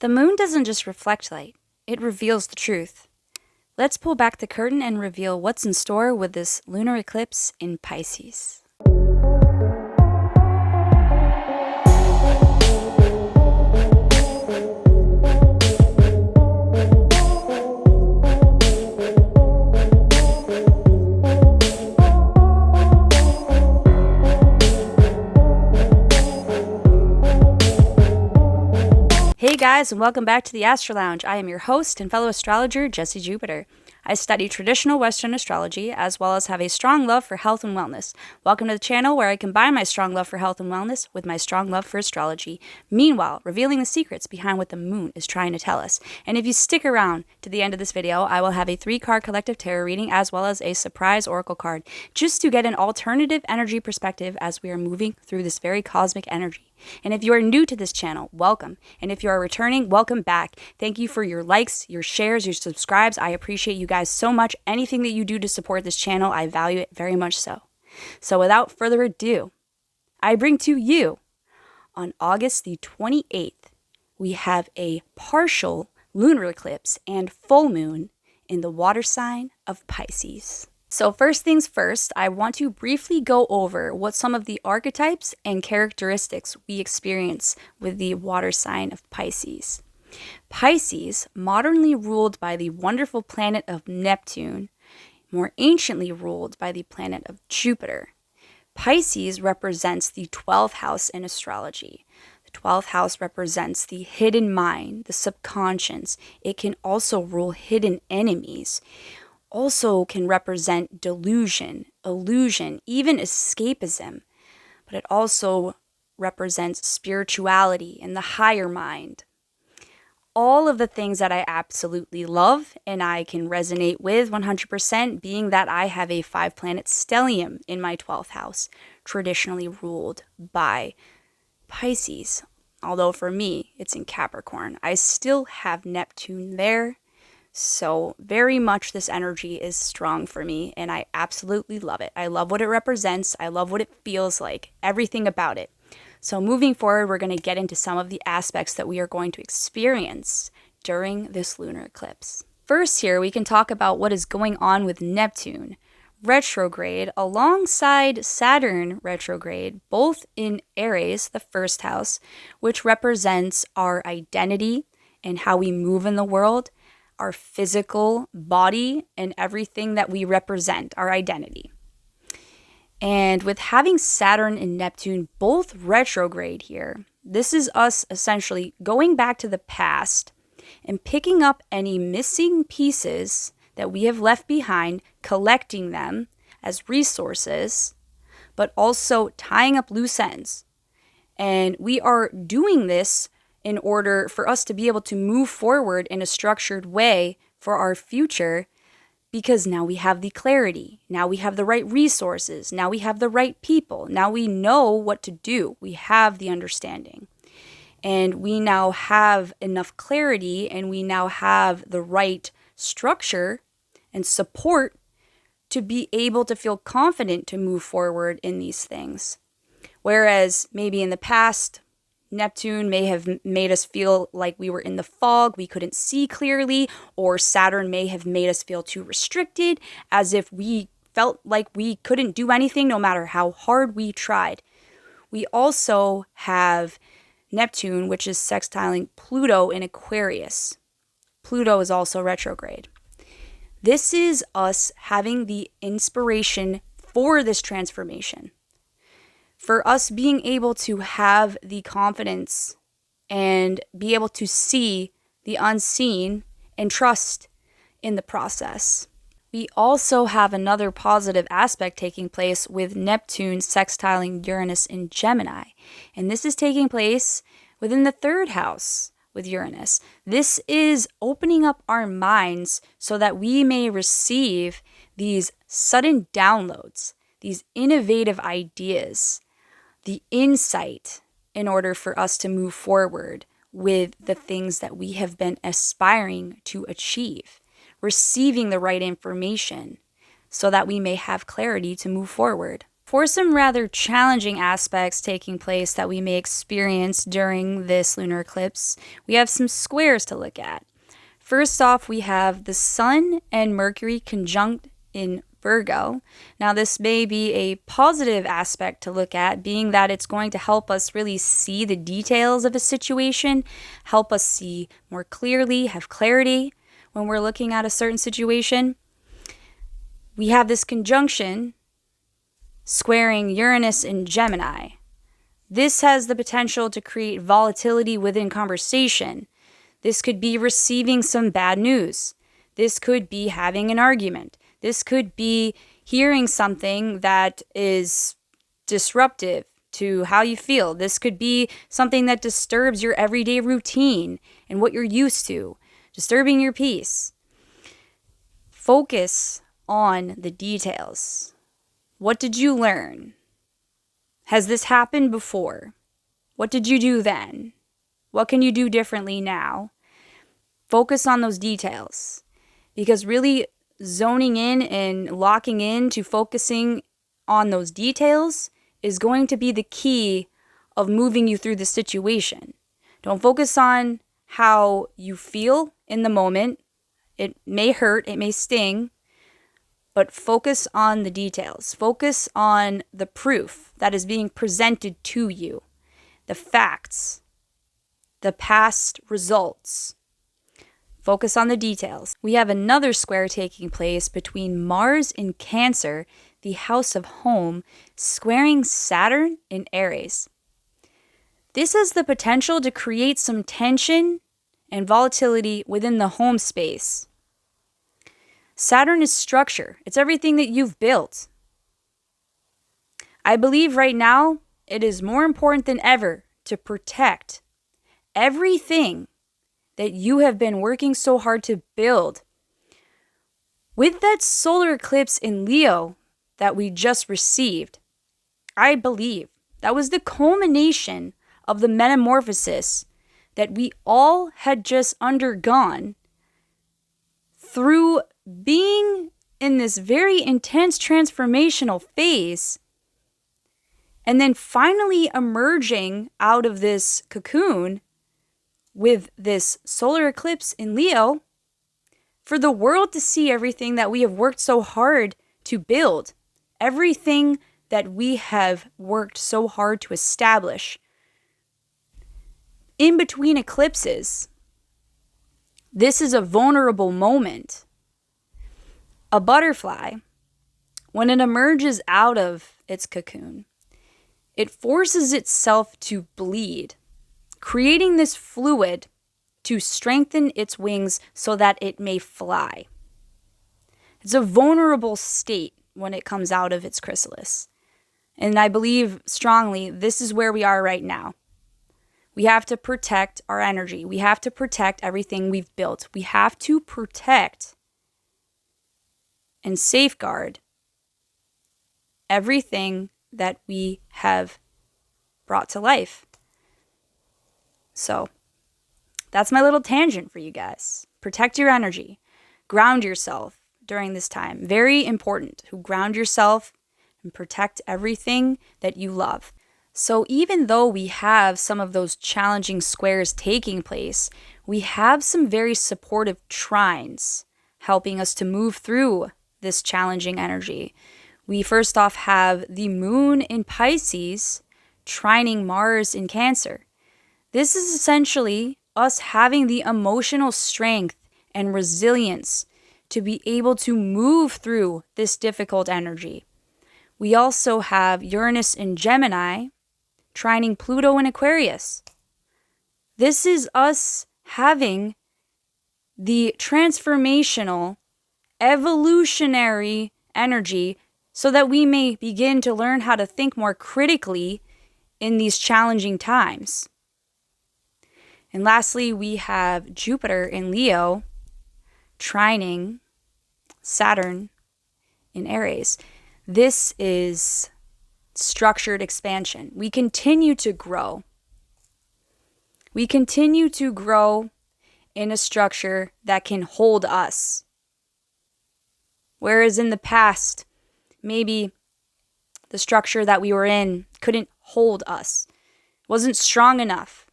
The moon doesn't just reflect light, it reveals the truth. Let's pull back the curtain and reveal what's in store with this lunar eclipse in Pisces. Hey guys, and welcome back to the Astro Lounge. I am your host and fellow astrologer, Jesse Jupiter. I study traditional Western astrology as well as have a strong love for health and wellness. Welcome to the channel where I combine my strong love for health and wellness with my strong love for astrology. Meanwhile, revealing the secrets behind what the moon is trying to tell us. And if you stick around to the end of this video, I will have a 3-card collective tarot reading as well as a surprise oracle card just to get an alternative energy perspective as we are moving through this very cosmic energy. And if you are new to this channel, welcome. And if you are returning, welcome back. Thank you for your likes, your shares, your subscribes. I appreciate you guys so much. Anything that you do to support this channel, I value it very much so. So without further ado, I bring to you on August the 28th, we have a partial lunar eclipse and full moon in the water sign of Pisces. So first things first, I want to briefly go over what some of the archetypes and characteristics we experience with the water sign of Pisces. Pisces, modernly ruled by the wonderful planet of Neptune, more anciently ruled by the planet of Jupiter. Pisces represents the 12th house in astrology. The 12th house represents the hidden mind, the subconscious. It can also rule hidden enemies. Also can represent delusion, illusion, even escapism, but it also represents spirituality and the higher mind. All of the things that I absolutely love and I can resonate with 100%, being that I have a 5-planet stellium in my 12th house, traditionally ruled by Pisces. Although for me, it's in Capricorn. I still have Neptune there. So very much this energy is strong for me and I absolutely love it. I love what it represents. I love what it feels like, everything about it. So moving forward, we're going to get into some of the aspects that we are going to experience during this lunar eclipse. First here, we can talk about what is going on with Neptune retrograde alongside Saturn retrograde, both in Aries, the first house, which represents our identity and how we move in the world, our physical body, and everything that we represent, our identity. And with having Saturn and Neptune both retrograde here, this is us essentially going back to the past and picking up any missing pieces that we have left behind, collecting them as resources, but also tying up loose ends. And we are doing this in order for us to be able to move forward in a structured way for our future, because now we have the clarity, now we have the right resources, now we have the right people, now we know what to do, we have the understanding, and we now have enough clarity, and we now have the right structure and support to be able to feel confident to move forward in these things. Whereas maybe in the past, Neptune may have made us feel like we were in the fog, we couldn't see clearly, or Saturn may have made us feel too restricted, as if we felt like we couldn't do anything no matter how hard we tried. We also have Neptune, which is sextiling Pluto in Aquarius. Pluto is also retrograde. This is us having the inspiration for this transformation. For us being able to have the confidence and be able to see the unseen and trust in the process. We also have another positive aspect taking place with Neptune sextiling Uranus in Gemini. And this is taking place within the 3rd house with Uranus. This is opening up our minds so that we may receive these sudden downloads, these innovative ideas, the insight in order for us to move forward with the things that we have been aspiring to achieve, receiving the right information so that we may have clarity to move forward. For some rather challenging aspects taking place that we may experience during this lunar eclipse, we have some squares to look at. First off, we have the Sun and Mercury conjunct in Virgo. Now, this may be a positive aspect to look at, being that it's going to help us really see the details of a situation, help us see more clearly, have clarity when we're looking at a certain situation. We have this conjunction squaring Uranus in Gemini. This has the potential to create volatility within conversation. This could be receiving some bad news. This could be having an argument. This could be hearing something that is disruptive to how you feel. This could be something that disturbs your everyday routine and what you're used to, disturbing your peace. Focus on the details. What did you learn? Has this happened before? What did you do then? What can you do differently now? Focus on those details, because really zoning in and locking in to focusing on those details is going to be the key of moving you through the situation. Don't focus on how you feel in the moment. It may hurt, it may sting, but focus on the details. Focus on the proof that is being presented to you, the facts, the past results. Focus on the details. We have another square taking place between Mars in Cancer, the house of home, squaring Saturn in Aries. This has the potential to create some tension and volatility within the home space. Saturn is structure. It's everything that you've built. I believe right now it is more important than ever to protect everything that you have been working so hard to build. With that solar eclipse in Leo that we just received, I believe that was the culmination of the metamorphosis that we all had just undergone through being in this very intense transformational phase, and then finally emerging out of this cocoon with this solar eclipse in Leo, for the world to see everything that we have worked so hard to build, everything that we have worked so hard to establish. In between eclipses, this is a vulnerable moment. A butterfly, when it emerges out of its cocoon, it forces itself to bleed, creating this fluid to strengthen its wings so that it may fly. It's a vulnerable state when it comes out of its chrysalis. And I believe strongly this is where we are right now. We have to protect our energy. We have to protect everything we've built. We have to protect and safeguard everything that we have brought to life. So that's my little tangent for you guys. Protect your energy. Ground yourself during this time. Very important to ground yourself and protect everything that you love. So even though we have some of those challenging squares taking place, we have some very supportive trines helping us to move through this challenging energy. We first off have the moon in Pisces trining Mars in Cancer. This is essentially us having the emotional strength and resilience to be able to move through this difficult energy. We also have Uranus in Gemini trining Pluto in Aquarius. This is us having the transformational, evolutionary energy so that we may begin to learn how to think more critically in these challenging times. And lastly, we have Jupiter in Leo trining Saturn in Aries. This is structured expansion. We continue to grow. We continue to grow in a structure that can hold us. Whereas in the past, maybe The structure that we were in couldn't hold us, wasn't strong enough.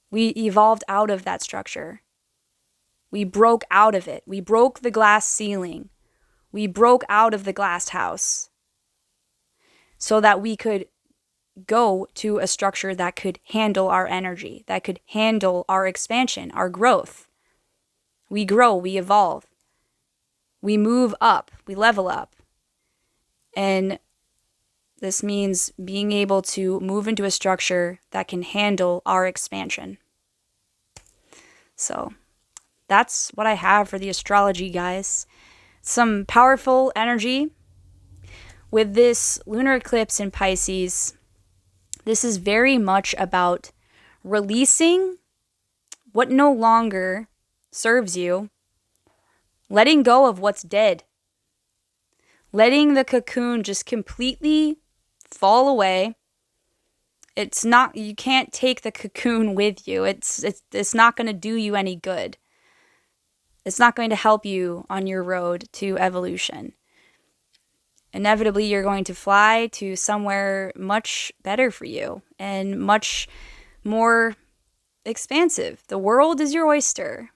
We evolved out of that structure. We broke out of it. We broke the glass ceiling. We broke out of the glass house so that we could go to a structure that could handle our energy, that could handle our expansion, our growth. We grow, we evolve, we move up, we level up. And this means being able to move into a structure that can handle our expansion. So that's what I have for the astrology, guys. Some powerful energy. With this lunar eclipse in Pisces, this is very much about releasing what no longer serves you, letting go of what's dead, letting the cocoon just completely fall away. It's not, you can't take the cocoon with you. It's not going to do you any good. It's not going to help you on your road to evolution. Inevitably, you're going to fly to somewhere much better for you and much more expansive. The world is your oyster.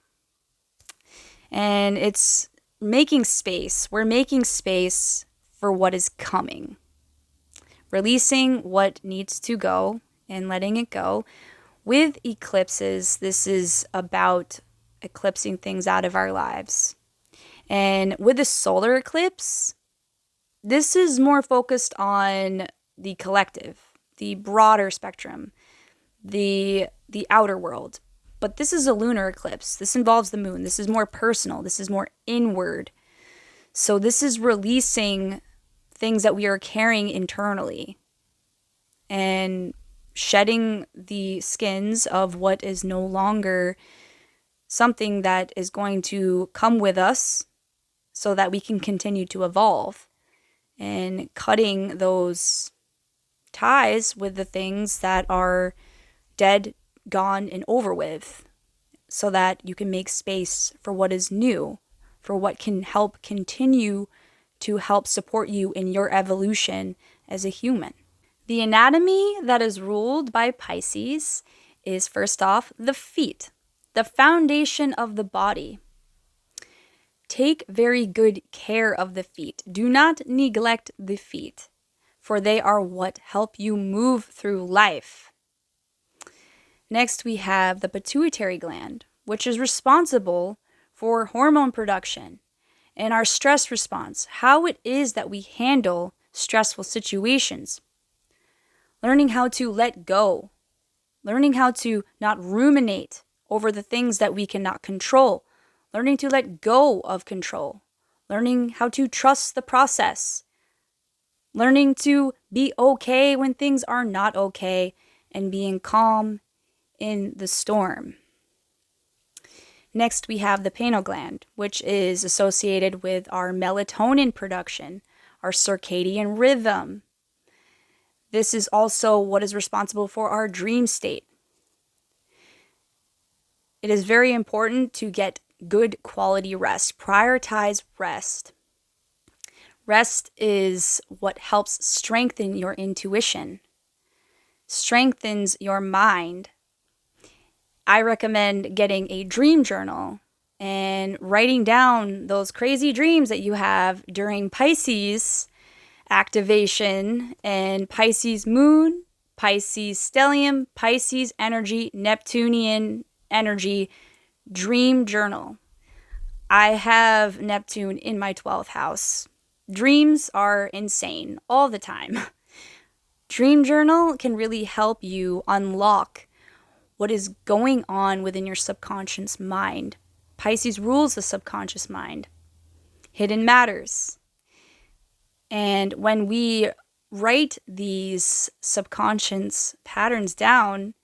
And it's making space. We're making space for what is coming. Releasing what needs to go and letting it go. With eclipses, this is about eclipsing things out of our lives. And with the solar eclipse, this is more focused on the collective, the broader spectrum, the outer world. But this is a lunar eclipse. This involves the moon. This is more personal. This is more inward. So this is releasing things that we are carrying internally and shedding the skins of what is no longer something that is going to come with us so that we can continue to evolve, and cutting those ties with the things that are dead, gone, and over with, so that you can make space for what is new, for what can help continue to help support you in your evolution as a human. The anatomy that is ruled by Pisces is, first off, the feet, the foundation of the body. Take very good care of the feet. Do not neglect the feet, for they are what help you move through life. Next, we have the pituitary gland, which is responsible for hormone production and our stress response, how it is that we handle stressful situations. Learning how to let go, learning how to not ruminate over the things that we cannot control, learning to let go of control, learning how to trust the process, learning to be okay when things are not okay, and being calm in the storm. Next, we have the pineal gland, which is associated with our melatonin production, our circadian rhythm. This is also what is responsible for our dream state. It is very important to get good quality rest. Prioritize rest. Rest is what helps strengthen your intuition, strengthens your mind. I recommend getting a dream journal and writing down those crazy dreams that you have during Pisces activation and Pisces moon, Pisces stellium, Pisces energy, Neptunian energy dream journal. I have Neptune in my 12th house. Dreams are insane all the time. Dream journal can really help you unlock what is going on within your subconscious mind. Pisces rules the subconscious mind. Hidden matters. And when we write these subconscious patterns down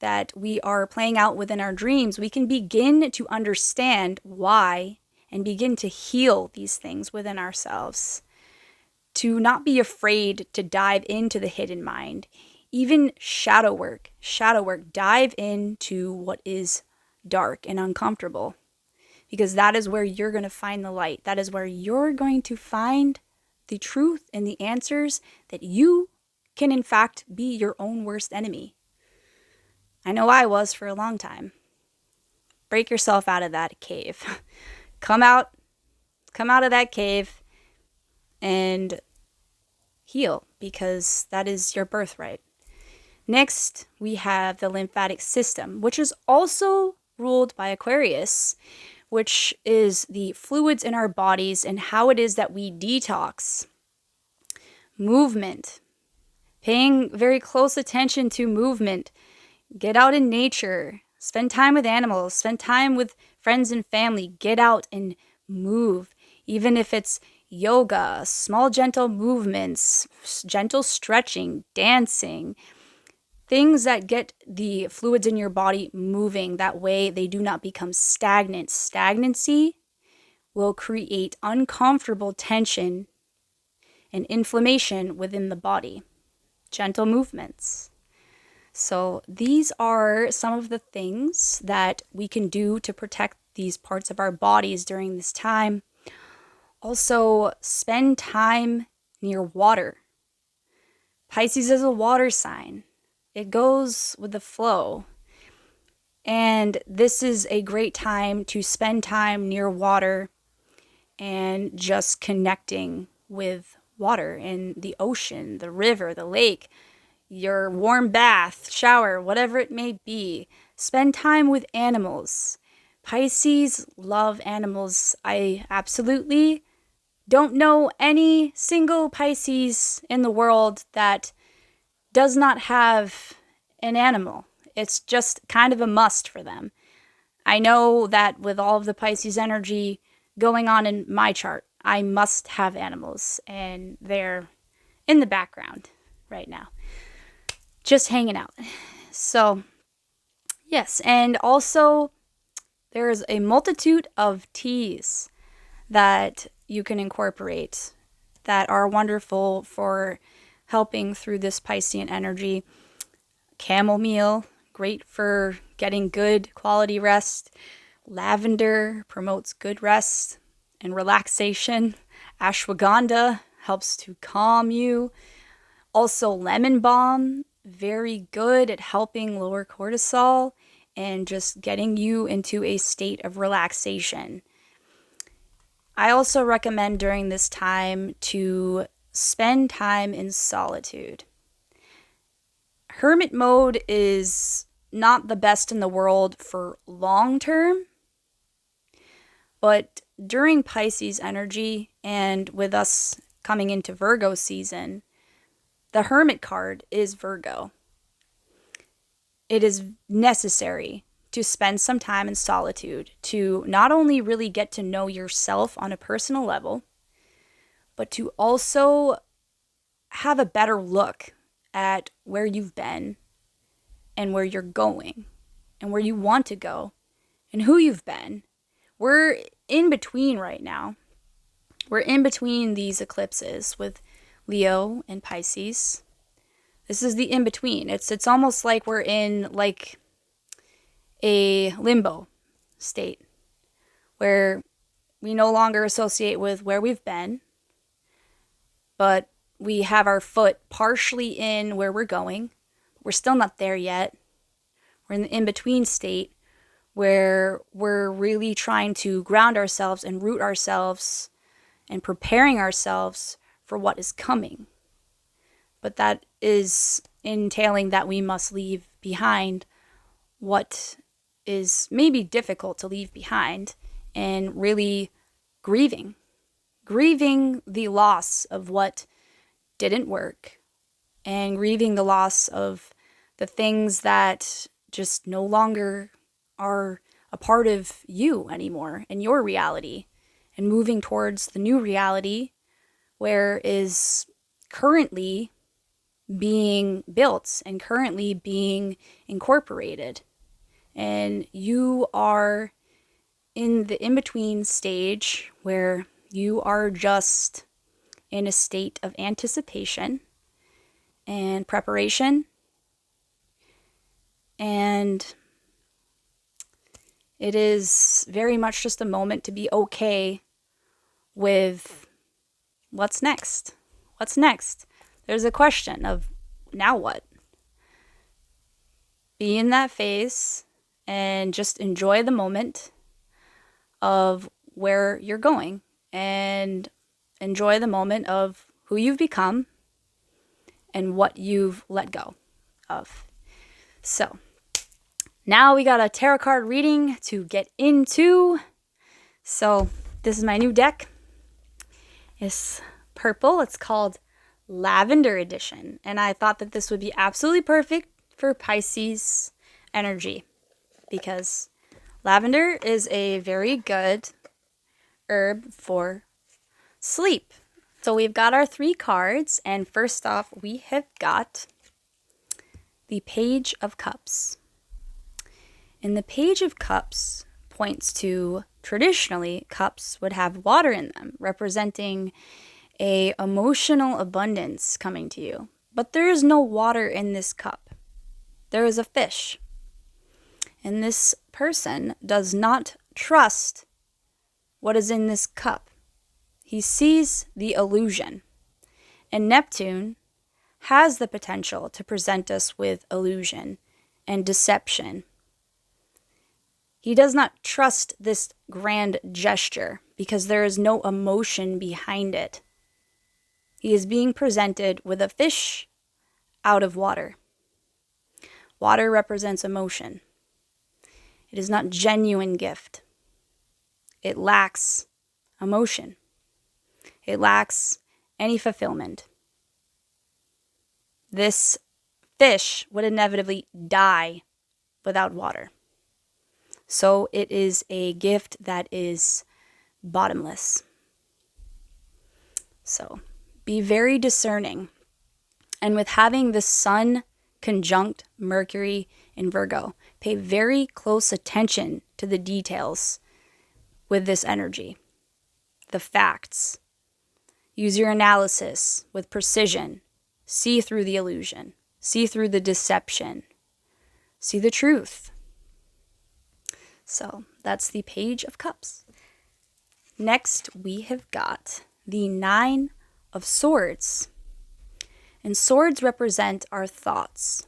that we are playing out within our dreams, we can begin to understand why and begin to heal these things within ourselves. To not be afraid to dive into the hidden mind. Even shadow work, dive into what is dark and uncomfortable. Because that is where you're going to find the light. That is where you're going to find the truth and the answers that you can in fact be your own worst enemy. I know I was for a long time. Break yourself out of that cave. Come out of that cave and heal, because that is your birthright. Next, we have the lymphatic system, which is also ruled by Aquarius, which is the fluids in our bodies and how it is that we detox. Movement. Paying very close attention to movement. Get out in nature. Spend time with animals. Spend time with friends and family. Get out and move. Even if it's yoga, small gentle movements, gentle stretching, dancing. Things that get the fluids in your body moving. That way they do not become stagnant. Stagnancy will create uncomfortable tension and inflammation within the body. Gentle movements. So these are some of the things that we can do to protect these parts of our bodies during this time. Also, spend time near water. Pisces is a water sign. It goes with the flow. And this is a great time to spend time near water and just connecting with water in the ocean, the river, the lake, your warm bath, shower, whatever it may be. Spend time with animals. Pisces love animals. I absolutely don't know any single Pisces in the world that does not have an animal. It's just kind of a must for them. I know that with all of the Pisces energy going on in my chart, I must have animals, and they're in the background right now, just hanging out. So, yes, and also there's a multitude of teas that you can incorporate that are wonderful for helping through this Piscean energy. Chamomile, great for getting good quality rest. Lavender promotes good rest and relaxation. Ashwagandha helps to calm you. Also, lemon balm, very good at helping lower cortisol and just getting you into a state of relaxation. I also recommend during this time to spend time in solitude. Hermit mode is not the best in the world for long term, but during Pisces energy and with us coming into Virgo season, the Hermit card is Virgo. It is necessary to spend some time in solitude to not only really get to know yourself on a personal level, but to also have a better look at where you've been and where you're going and where you want to go and who you've been. We're in between right now. We're in between these eclipses with Leo and Pisces. This is the in-between. It's almost like we're in like a limbo state where we no longer associate with where we've been, but we have our foot partially in where we're going. We're still not there yet. We're in the in-between state where we're really trying to ground ourselves and root ourselves and preparing ourselves for what is coming. But that is entailing that we must leave behind what is maybe difficult to leave behind and really grieving the loss of what didn't work and grieving the loss of the things that just no longer are a part of you anymore and your reality, and moving towards the new reality where is currently being built and currently being incorporated. And you are in the in-between stage where you are just in a state of anticipation and preparation. And it is very much just a moment to be okay with what's next? What's next? There's a question of, now what? Be in that phase and just enjoy the moment of where you're going and enjoy the moment of who you've become and what you've let go of. So now we got a tarot card reading to get into. So this is my new deck. It's purple. It's called Lavender Edition. And I thought that this would be absolutely perfect for Pisces energy because lavender is a very good herb for sleep. So we've got our 3 cards, and first off, we have got the Page of Cups. And the Page of Cups points to, traditionally, cups would have water in them, representing a emotional abundance coming to you. But there is no water in this cup. There is a fish. And this person does not trust what is in this cup. He sees the illusion. And Neptune has the potential to present us with illusion and deception. He does not trust this grand gesture because there is no emotion behind it. He is being presented with a fish out of water. Water represents emotion. It is not genuine gift. It lacks emotion. It lacks any fulfillment. This fish would inevitably die without water. So it is a gift that is bottomless. So be very discerning. And with having the sun conjunct Mercury in Virgo, pay very close attention to the details with this energy, the facts. Use your analysis with precision. See through the illusion. See through the deception. See the truth. So that's the Page of Cups. Next, we have got the 9 of Swords. And swords represent our thoughts.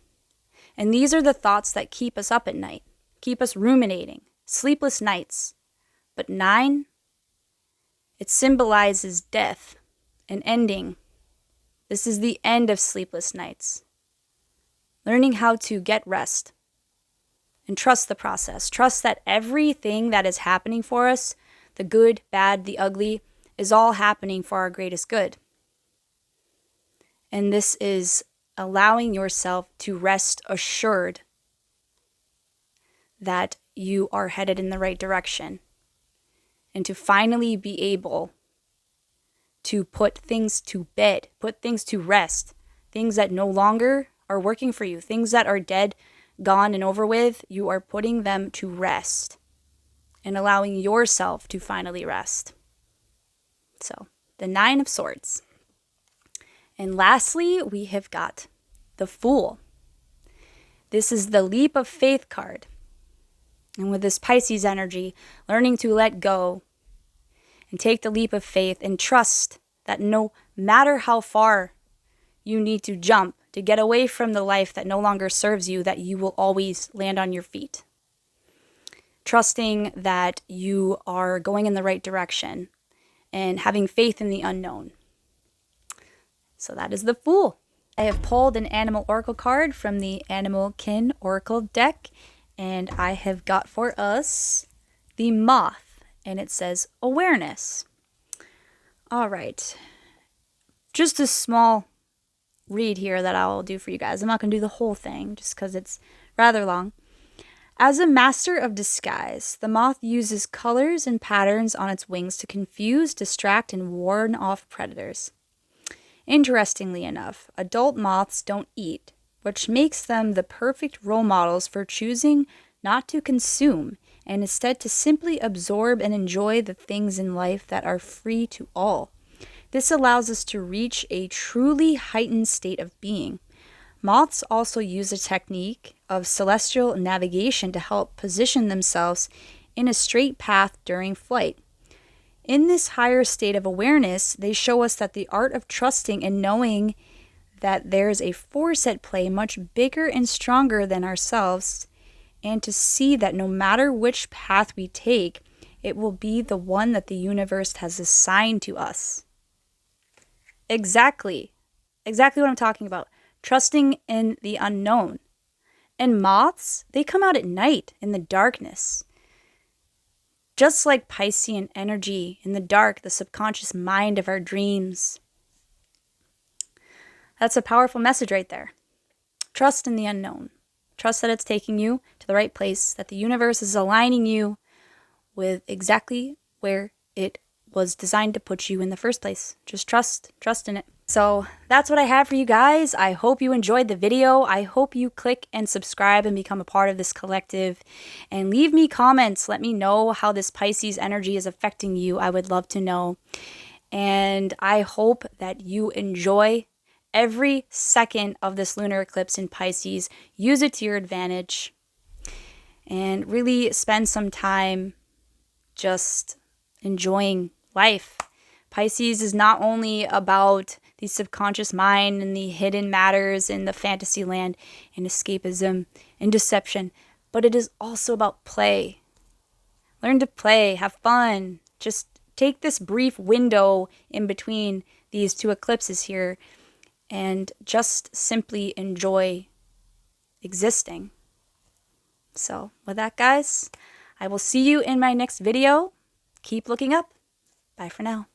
And these are the thoughts that keep us up at night, keep us ruminating, sleepless nights. But 9, it symbolizes death, an ending. This is the end of sleepless nights. Learning how to get rest and trust the process. Trust that everything that is happening for us, the good, bad, the ugly, is all happening for our greatest good. And this is allowing yourself to rest assured that you are headed in the right direction and to finally be able to put things to bed, put things to rest, things that no longer are working for you, things that are dead, gone, and over with, you are putting them to rest and allowing yourself to finally rest. So, the 9 of Swords. And lastly, we have got the Fool. This is the Leap of Faith card. And with this Pisces energy, learning to let go and take the leap of faith and trust that no matter how far you need to jump to get away from the life that no longer serves you, that you will always land on your feet. Trusting that you are going in the right direction and having faith in the unknown. So that is the Fool. I have pulled an animal oracle card from the Animal Kin Oracle deck, and I have got for us the Moth, and it says awareness. All right. Just a small read here that I'll do for you guys. I'm not going to do the whole thing just because it's rather long. As a master of disguise, the moth uses colors and patterns on its wings to confuse, distract, and warn off predators. Interestingly enough, adult moths don't eat, which makes them the perfect role models for choosing not to consume and instead to simply absorb and enjoy the things in life that are free to all. This allows us to reach a truly heightened state of being. Moths also use a technique of celestial navigation to help position themselves in a straight path during flight. In this higher state of awareness, they show us that the art of trusting and knowing that there's a force at play much bigger and stronger than ourselves, and to see that no matter which path we take, it will be the one that the universe has assigned to us. Exactly what I'm talking about. Trusting in the unknown. And moths, they come out at night in the darkness. Just like Piscean energy in the dark, the subconscious mind of our dreams. That's a powerful message right there. Trust in the unknown. Trust that it's taking you to the right place, that the universe is aligning you with exactly where it was designed to put you in the first place. Just trust in it. So that's what I have for you guys. I hope you enjoyed the video. I hope you click and subscribe and become a part of this collective. And leave me comments. Let me know how this Pisces energy is affecting you. I would love to know. And I hope that you enjoy every second of this lunar eclipse in Pisces. Use it to your advantage. And really spend some time just enjoying life. Pisces is not only about the subconscious mind and the hidden matters in the fantasy land and escapism and deception, but it is also about play. Learn to play, have fun. Just take this brief window in between these two eclipses here and just simply enjoy existing. So with that, guys, I will see you in my next video. Keep looking up. Bye for now.